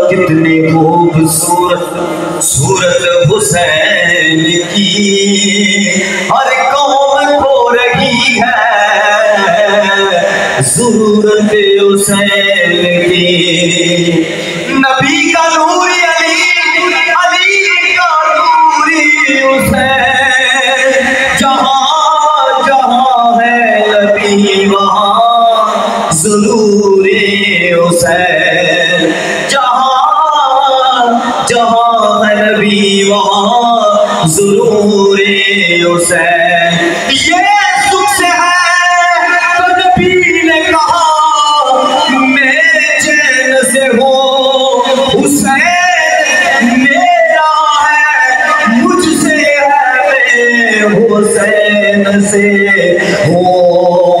कितने खूबसूरत सूरत हुसैन की हर कौम को रही है जरूरत हुसैन की। नबी का नूर अली, अली का नूर हुसैन, जहाँ जहाँ है नबी वहाँ जरूर हुसैन, जहाँ जहाँ है नबी वहाँ जरूर हुसैन। ये सुख से है तो नबी ने कहा मैं चैन से हूँ, हुसैन मेरा है मुझसे है, मैं हुसैन से हूँ,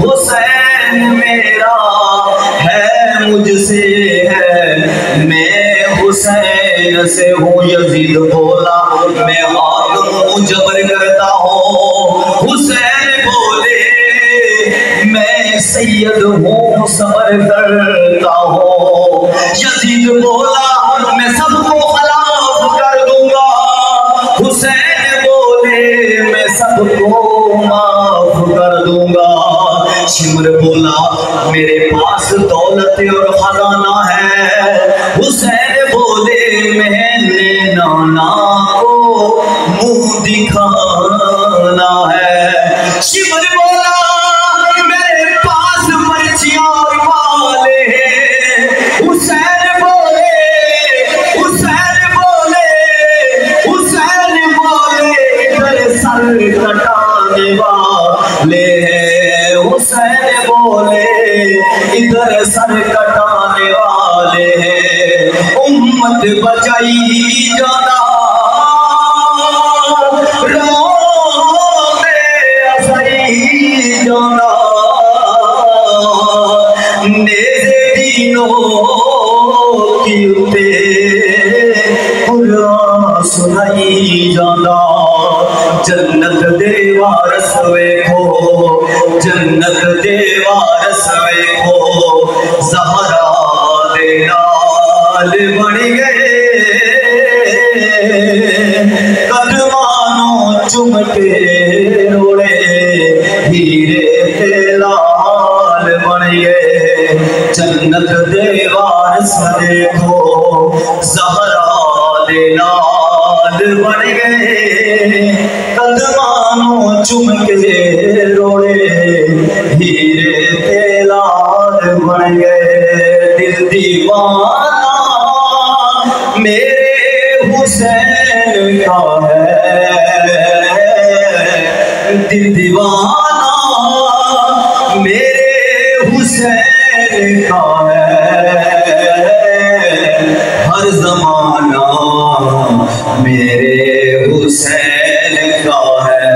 हुसैन मेरा है मुझसे है, मैं हुसैन से हूँ। यजीद बोला मैं आदम जबर करता हूँ, हुसैन बोले मैं सैयद हूँ सबर करता हूँ। यजीद बोला मैं सबको खिलाफ कर दूंगा, हुसैन बोले मैं सबको माफ कर दूंगा। शिमर बोला मेरे पास दौलत और खजाना है, हुसैन बोले मैंने नाना को मुंह दिखाना है। शिमर बोला मेरे पास पर्चियां और माले हैं, हुसैन बोले, हुसैन बोले, हुसैन बोले इधर सर कटाने वाले हैं, हुसैन बोले इधर सर कटाने वाले हैं। उम्मत बचाई जाना रोते असई जाना, नेज़े दीनों की उते कुरान सुनाई जाना। जन्नत दे वारस वेखो, जन्नत दे वारस वेखो, ज़हरा दे नाल बन गए, कदमानों चुम के रोड़े हीरे ते लाल बन गए। जन्नत दे वारस देखो, ज़हरा दे नाल बन गए, कदमानों चुम के रोड़े हीरे ते लाल बन गए। दिल दीवाना मेरे हुसैन का है, दिल दीवाना मेरे हुसैन का है, हर जमाना मेरे हुसैन का है,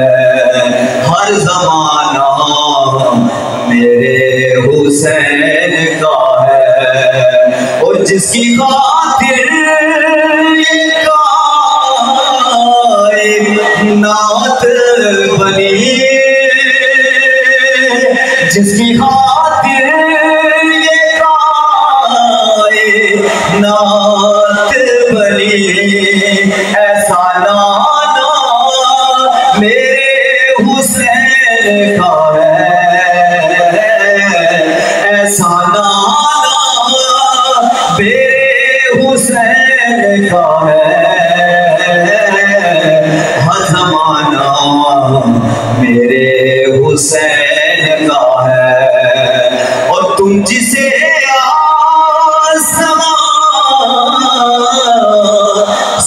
हर जमाना मेरे हुसैन का है। और जिसकी खातिर ये कायनात बनी, जिसकी खातिर ये कायनात बनी, ऐसा नाना मेरे हुसैन का है, ऐसा नाना मेरे हुसैन का है, हर जमाना मेरे हुसैन का है। और तुम जिसे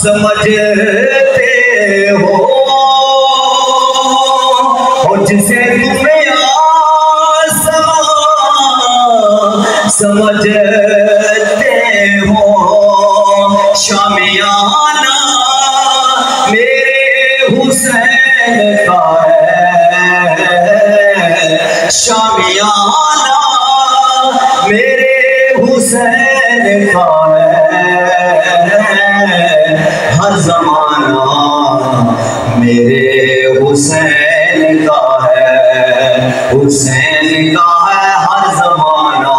समझते हो, और जिसे तुम्हें समझते हो, शामियाना मेरे हुसैन का है, शामियाना मेरे हुसैन का है, हर जमाना मेरे हुसैन का है। हुसैन का है हर जमाना,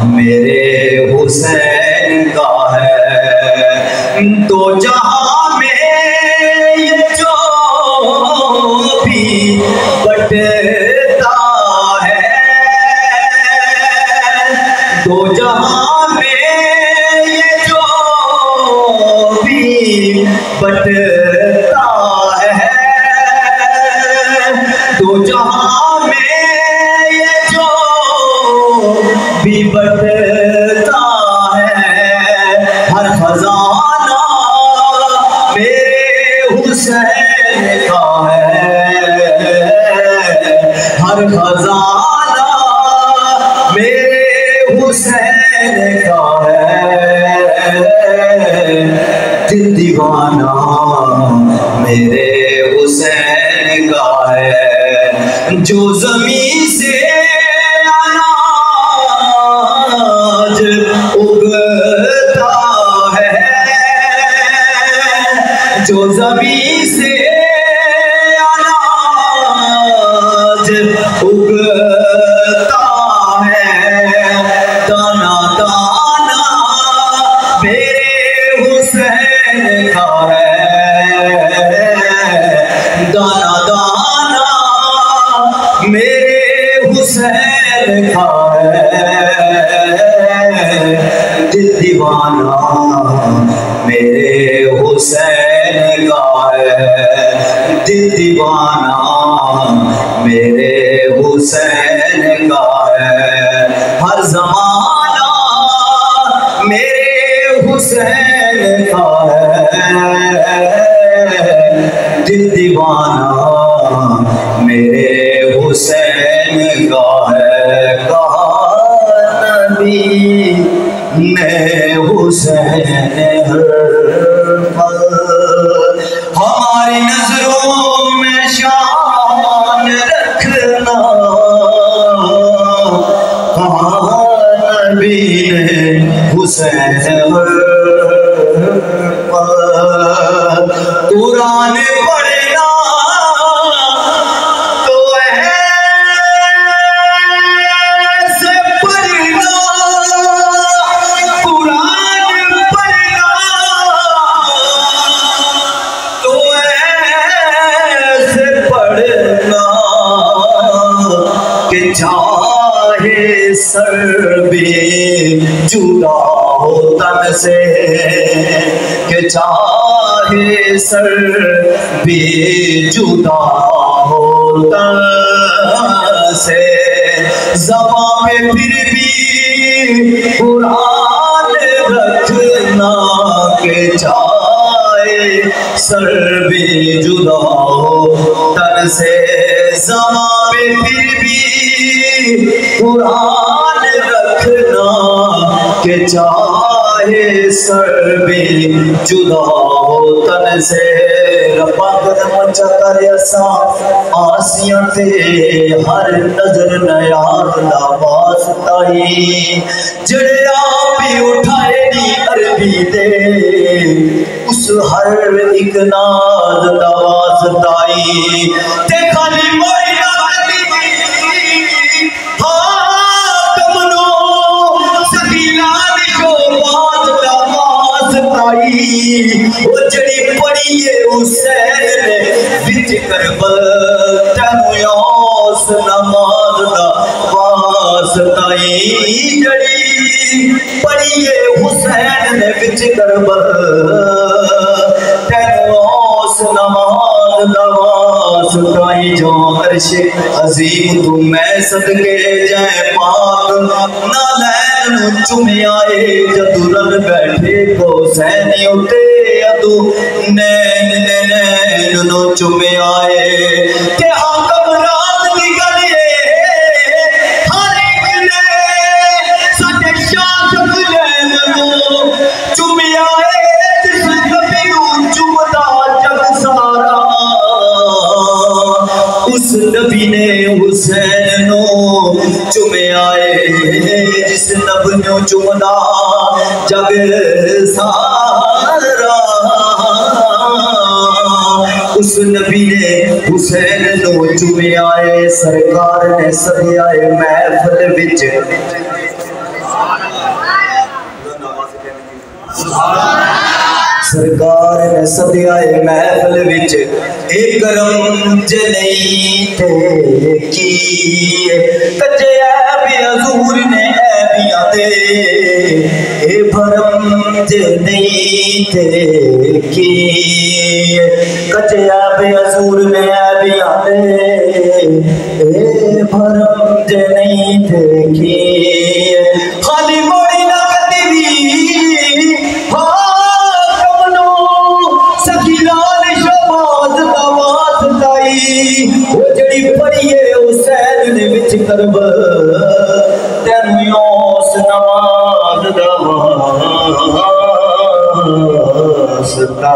मेरे हुसैन का है। तो जहां में ये जो भी बटता है, तो जहां में ये जो भी बटता है, तो जहां में ये जो भी बटता है, हर खजाना मेरे हुसैन का है, हर खजाना मेरे हुसैन का है। दिल दीवाना मेरे हुसैन का है। जो ज़मीन से अनाज उगता है, जो ज़मीन से अनाज उगता है, दाना दाना मेरे हुसैन का है, दाना दाना मेरे हुसैन का है। दिल दीवाना मेरे हुसैन का है, दिल दीवाना मेरे हुसैन का है। हर जमाना मेरे हुसैन का है, दिल दीवाना मेरे हुसैन का है। कहा नबी ने हुसैन हर पल हमारी नजरों में शान रखना, कहा नबी ने हुसैन हर पल। कुरान पढ़ना तो ऐसे पढ़ना, कुरान पढ़ना तो ऐसे पढ़ना कि चाहे सर भी जुदा हो तन से, कि चाहे सर भी जुदा हो तन से, ज़बां पे फिर भी कुरान रखना, के चाहे सर भी जुदा हो तन से, ज़बां पे फिर भी कुरान रखना, के चाहे सर भी जुदा हो तन से। रब्बा कदम चकर असा आसियां ते हर नजर नयार दा वास्ताई, जड़े आप ही उठाए दी अरबी दे, उस हर एक नाज दा वास्ताई। ते खाली मोरी वो जड़ी पड़ी है हुसैन ने विच करबल, तैनू उस नमाज दा वास्ताई, जड़ी पड़ी है हुसैन ने विच करबल, तैनू उस नमाज दा वास्ताई। जो अर्श अजीम तू मैं सदके जाए पाक, नालैन नू चुमिया जदू रल बैठे को सैनी उते, अदू नैन नैन नू चुमिया ते हाकम रात दी गले, हर एक ने साडे शासक नैन नू चुमिया, जिस नबी नू चुमदा जग सारा, उस नबी ने हुसैन नू चुमिया, जिस नबी नू चुमदा जग सारा। उस नबी ने हुसैन नो चुमिया है, सरकार ने सदिया है महफिल विच। सरकार ने सदिया है महफिल विच, एक करम ज नहीं थे की कच्चे ऐब हजूर ने ऐबियां दे, ए भरम ज नहीं थे की कच्चे ऐब हजूर ने ऐबियां दे, ए भरम ज नहीं थे की खाली मोड़ी ना कदी भी हुसैन ने विच करब तेनू उस नमाज दा वास्ता।